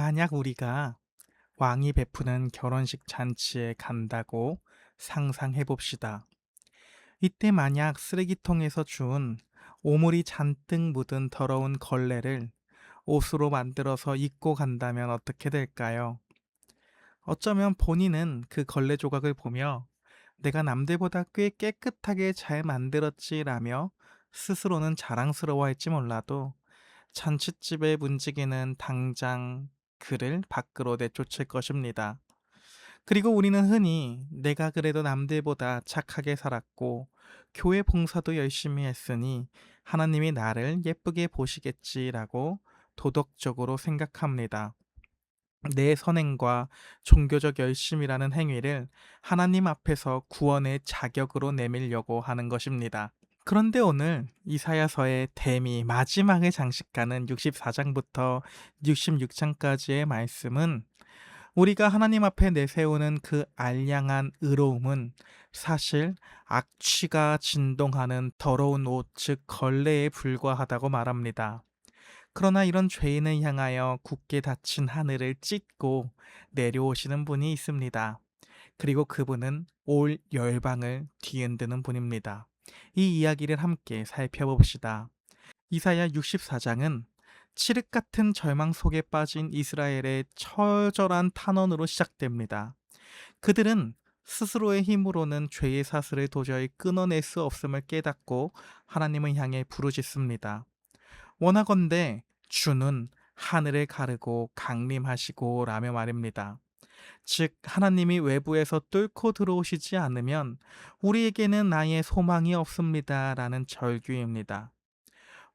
만약 우리가 왕이 베푸는 결혼식 잔치에 간다고 상상해 봅시다. 이때 만약 쓰레기통에서 주운 오물이 잔뜩 묻은 더러운 걸레를 옷으로 만들어서 입고 간다면 어떻게 될까요? 어쩌면 본인은 그 걸레 조각을 보며 내가 남들보다 꽤 깨끗하게 잘 만들었지라며 스스로는 자랑스러워할지 몰라도 잔칫집의 문지기는 당장 그를 밖으로 내쫓을 것입니다. 그리고 우리는 흔히 내가 그래도 남들보다 착하게 살았고 교회 봉사도 열심히 했으니 하나님이 나를 예쁘게 보시겠지라고 도덕적으로 생각합니다. 내 선행과 종교적 열심이라는 행위를 하나님 앞에서 구원의 자격으로 내밀려고 하는 것입니다. 그런데 오늘 이사야서의 대미 마지막을 장식하는 64장부터 66장까지의 말씀은 우리가 하나님 앞에 내세우는 그 알량한 의로움은 사실 악취가 진동하는 더러운 옷, 즉 걸레에 불과하다고 말합니다. 그러나 이런 죄인을 향하여 굳게 닫힌 하늘을 찢고 내려오시는 분이 있습니다. 그리고 그분은 올 열방을 뒤흔드는 분입니다. 이 이야기를 함께 살펴봅시다. 이사야 64장은 칠흑 같은 절망 속에 빠진 이스라엘의 처절한 탄원으로 시작됩니다. 그들은 스스로의 힘으로는 죄의 사슬을 도저히 끊어낼 수 없음을 깨닫고 하나님을 향해 부르짖습니다. 원하건대 주는 하늘을 가르고 강림하시고 라며 말입니다. 즉 하나님이 외부에서 뚫고 들어오시지 않으면 우리에게는 아예 소망이 없습니다 라는 절규입니다.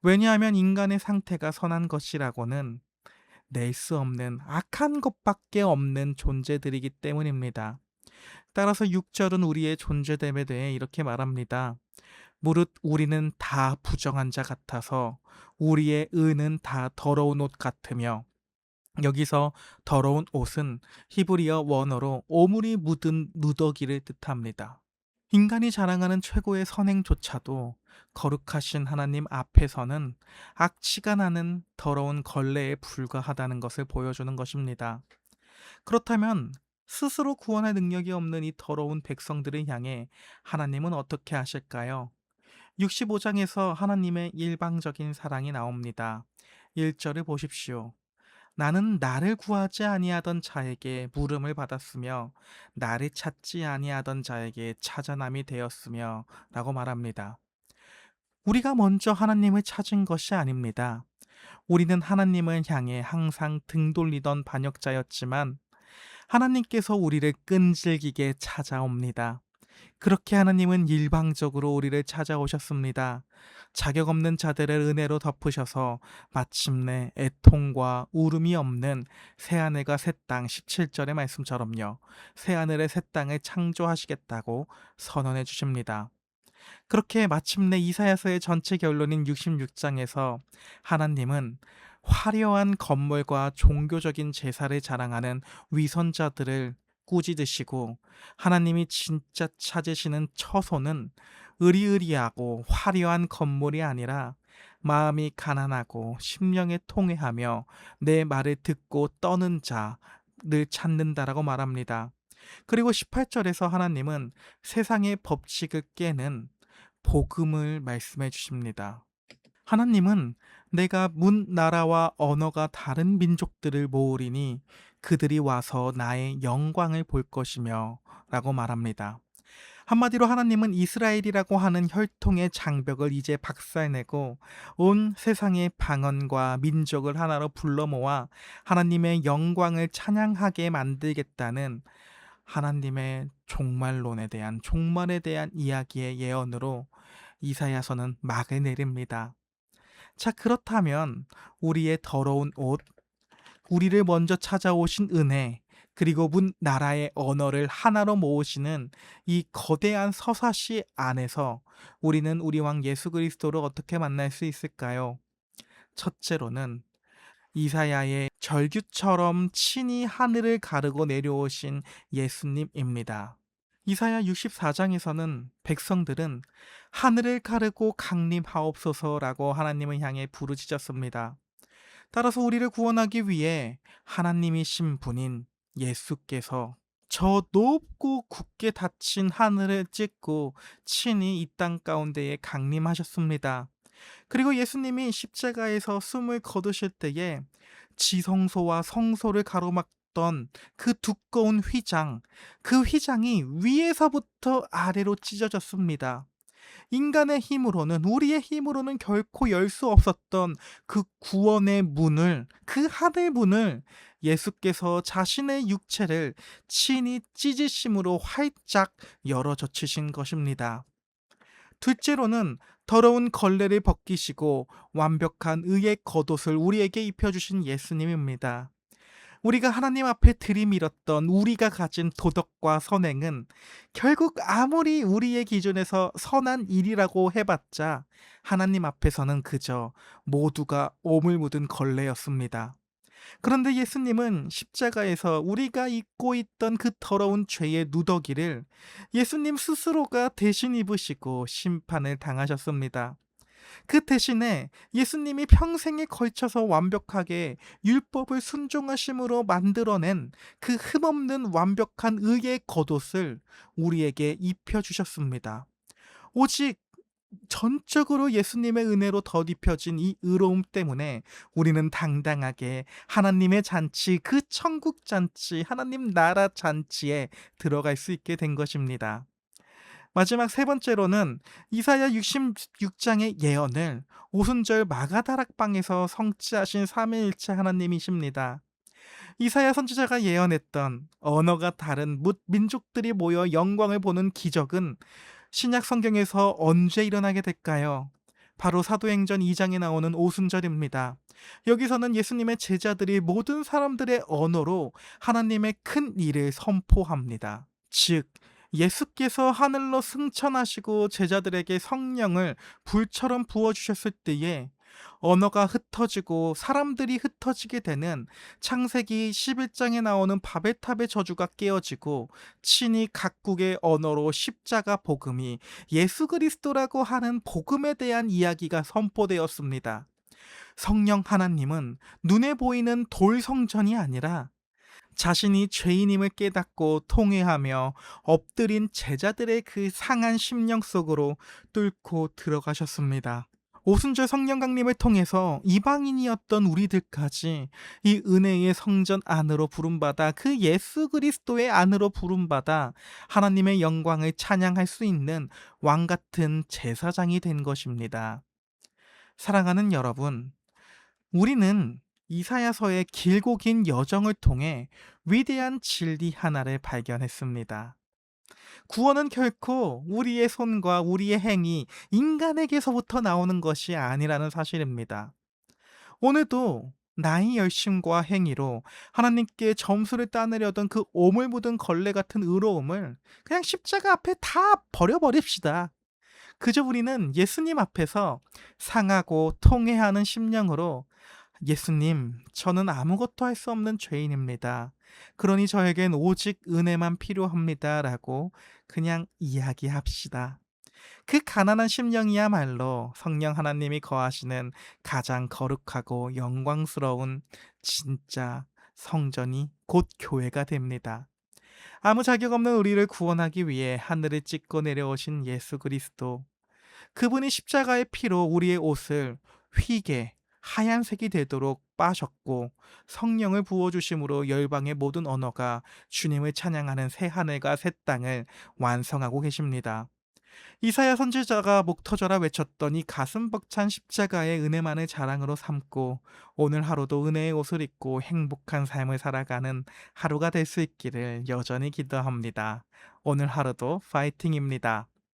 왜냐하면 인간의 상태가 선한 것이라고는 낼 수 없는 악한 것밖에 없는 존재들이기 때문입니다. 따라서 6절은 우리의 존재됨에 대해 이렇게 말합니다. 무릇 우리는 다 부정한 자 같아서 우리의 의는 다 더러운 옷 같으며, 여기서 더러운 옷은 히브리어 원어로 오물이 묻은 누더기를 뜻합니다. 인간이 자랑하는 최고의 선행조차도 거룩하신 하나님 앞에서는 악취가 나는 더러운 걸레에 불과하다는 것을 보여주는 것입니다. 그렇다면 스스로 구원할 능력이 없는 이 더러운 백성들을 향해 하나님은 어떻게 하실까요? 65장에서 하나님의 일방적인 사랑이 나옵니다. 1절을 보십시오. 나는 나를 구하지 아니하던 자에게 물음을 받았으며 나를 찾지 아니하던 자에게 찾아남이 되었으며 라고 말합니다. 우리가 먼저 하나님을 찾은 것이 아닙니다. 우리는 하나님을 향해 항상 등 돌리던 반역자였지만 하나님께서 우리를 끈질기게 찾아옵니다. 그렇게 하나님은 일방적으로 우리를 찾아오셨습니다. 자격 없는 자들을 은혜로 덮으셔서 마침내 애통과 울음이 없는 새하늘과 새 땅 17절의 말씀처럼요. 새하늘의 새 땅을 창조하시겠다고 선언해 주십니다. 그렇게 마침내 이사야서의 전체 결론인 66장에서 하나님은 화려한 건물과 종교적인 제사를 자랑하는 위선자들을 꾸짖으시고, 하나님이 진짜 찾으시는 처소는 으리으리하고 화려한 건물이 아니라 마음이 가난하고 심령에 통회하며 내 말을 듣고 떠는 자를 찾는다라고 말합니다. 그리고 18절에서 하나님은 세상의 법칙을 깨는 복음을 말씀해 주십니다. 하나님은 내가 문 나라와 언어가 다른 민족들을 모으리니 그들이 와서 나의 영광을 볼 것이며 라고 말합니다. 한마디로 하나님은 이스라엘이라고 하는 혈통의 장벽을 이제 박살내고 온 세상의 방언과 민족을 하나로 불러 모아 하나님의 영광을 찬양하게 만들겠다는 하나님의 종말에 대한 이야기의 예언으로 이사야서는 막을 내립니다. 자, 그렇다면 우리의 더러운 옷, 우리를 먼저 찾아오신 은혜, 그리고 문 나라의 언어를 하나로 모으시는 이 거대한 서사시 안에서 우리는 우리 왕 예수 그리스도를 어떻게 만날 수 있을까요? 첫째로는 이사야의 절규처럼 친히 하늘을 가르고 내려오신 예수님입니다. 이사야 64장에서는 백성들은 하늘을 가르고 강림하옵소서라고 하나님을 향해 부르짖었습니다. 따라서 우리를 구원하기 위해 하나님이신 분인 예수께서 저 높고 굳게 닫힌 하늘을 찢고 친히 이 땅 가운데에 강림하셨습니다. 그리고 예수님이 십자가에서 숨을 거두실 때에 지성소와 성소를 가로막던 그 두꺼운 휘장, 그 휘장이 위에서부터 아래로 찢어졌습니다. 인간의 힘으로는, 우리의 힘으로는 결코 열 수 없었던 그 구원의 문을, 그 하늘 문을 예수께서 자신의 육체를 친히 찢으심으로 활짝 열어 젖히신 것입니다. 둘째로는 더러운 걸레를 벗기시고 완벽한 의의 겉옷을 우리에게 입혀주신 예수님입니다. 우리가 하나님 앞에 들이밀었던 우리가 가진 도덕과 선행은 결국 아무리 우리의 기준에서 선한 일이라고 해봤자 하나님 앞에서는 그저 모두가 오물 묻은 걸레였습니다. 그런데 예수님은 십자가에서 우리가 입고 있던 그 더러운 죄의 누더기를 예수님 스스로가 대신 입으시고 심판을 당하셨습니다. 그 대신에 예수님이 평생에 걸쳐서 완벽하게 율법을 순종하심으로 만들어낸 그 흠없는 완벽한 의의 겉옷을 우리에게 입혀주셨습니다. 오직 전적으로 예수님의 은혜로 덧입혀진 이 의로움 때문에 우리는 당당하게 하나님의 잔치, 그 천국 잔치, 하나님 나라 잔치에 들어갈 수 있게 된 것입니다. 마지막 세 번째로는 이사야 66장의 예언을 오순절 마가다락방에서 성취하신 삼위일체 하나님이십니다. 이사야 선지자가 예언했던 언어가 다른 민족들이 모여 영광을 보는 기적은 신약 성경에서 언제 일어나게 될까요? 바로 사도행전 2장에 나오는 오순절입니다. 여기서는 예수님의 제자들이 모든 사람들의 언어로 하나님의 큰 일을 선포합니다. 즉, 예수께서 하늘로 승천하시고 제자들에게 성령을 불처럼 부어주셨을 때에 언어가 흩어지고 사람들이 흩어지게 되는 창세기 11장에 나오는 바벨탑의 저주가 깨어지고 친히 각국의 언어로 십자가 복음이 예수 그리스도라고 하는 복음에 대한 이야기가 선포되었습니다. 성령 하나님은 눈에 보이는 돌 성전이 아니라 자신이 죄인임을 깨닫고 통회하며 엎드린 제자들의 그 상한 심령 속으로 뚫고 들어가셨습니다. 오순절 성령 강림을 통해서 이방인이었던 우리들까지 이 은혜의 성전 안으로 부름받아 그 예수 그리스도의 안으로 부름받아 하나님의 영광을 찬양할 수 있는 왕 같은 제사장이 된 것입니다. 사랑하는 여러분, 우리는 이사야서의 길고 긴 여정을 통해 위대한 진리 하나를 발견했습니다. 구원은 결코 우리의 손과 우리의 행위, 인간에게서부터 나오는 것이 아니라는 사실입니다. 오늘도 나의 열심과 행위로 하나님께 점수를 따내려던 그 오물 묻은 걸레 같은 의로움을 그냥 십자가 앞에 다 버려버립시다. 그저 우리는 예수님 앞에서 상하고 통회하는 심령으로 예수님, 저는 아무것도 할 수 없는 죄인입니다. 그러니 저에겐 오직 은혜만 필요합니다. 라고 그냥 이야기합시다. 그 가난한 심령이야말로 성령 하나님이 거하시는 가장 거룩하고 영광스러운 진짜 성전이 곧 교회가 됩니다. 아무 자격 없는 우리를 구원하기 위해 하늘을 찢고 내려오신 예수 그리스도. 그분이 십자가의 피로 우리의 옷을 휘게 하얀색이 되도록 빠셨고 성령을 부어주심으로 열방의 모든 언어가 주님을 찬양하는 새 하늘과 새 땅을 완성하고 계십니다. 이사야 선지자가 목 터져라 외쳤던 이 가슴 벅찬 십자가의 은혜만을 자랑으로 삼고 오늘 하루도 은혜의 옷을 입고 행복한 삶을 살아가는 하루가 될 수 있기를 여전히 기도합니다. 오늘 하루도 파이팅입니다.